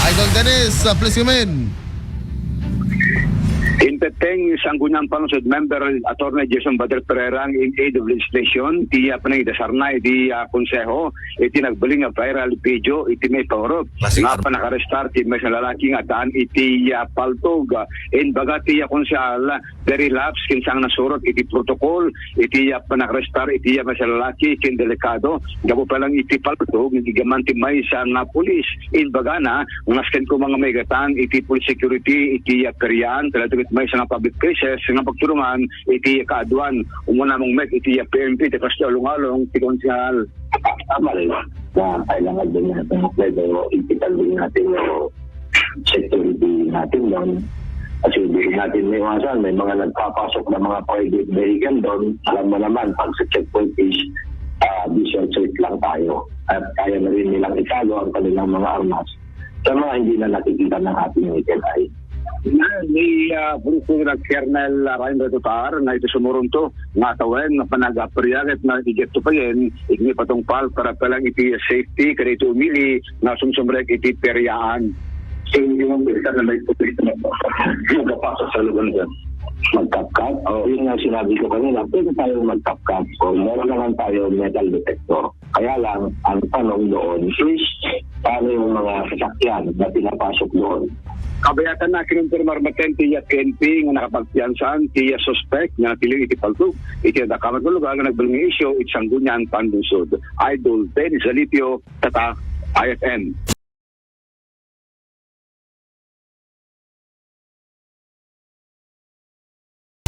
Idol Dennis, please come in. Inteteng Sangguniang Pangsod Member Attorney Jason Bader Pereira in aid of legislation ti panay dasarnay di konseho iti nagbaling nga viral video iti may paurot nga panakarestar ti may lalaki nga daan iti paltog in baga ti konsehal very lapse kinsang nasurot iti protocol iti panakarestar iti may lalaki kin delikado gabo pa lang iti paltog gigaman ti may sa nga pulis in baga na ngasken ko mga may gatan iti police security iti perian talaga may sa public places nga pagtulungan iti kaaduan umuna mong met iti PNP ti Pastor Lungalong ti konsehal. Tama rin na kailangan din natin pero ipitan din natin yung security natin doon kasi hindi natin may iwasan may mga nagpapasok na mga private vehicle doon. Alam mo naman pag sa checkpoint is visual check lang tayo at kaya na rin nilang itago ang kanilang mga armas sa mga hindi na nakikita ng ating eye. Ni Bruno Kernel Rainer Tutar na ito sumurunto nga tawen nga panag-apriyaget na igetto pa yan igni patong pal para palang iti safety kada ito umili na sumsumrek iti peryaan. So hindi mo bisa na may pulis na magpapasok sa lugar dyan. Mag-CapCut. Yun nga sinabi ko kanina, pwede tayo mag-CapCut. So meron naman tayo metal detector. Kaya lang, ang tanong doon is paano yung mga sasakyan na pinapasok doon. Kabayatan na kinumpirmar maten tiya PNP nga nakapagpiyansan tiya suspect nga natiling iti paltog. Iti nakakamag ng lugar nga nagbaling isyo iti Sangguniang Panlungsod. Idol Dennis Alipio, Tata, IFN.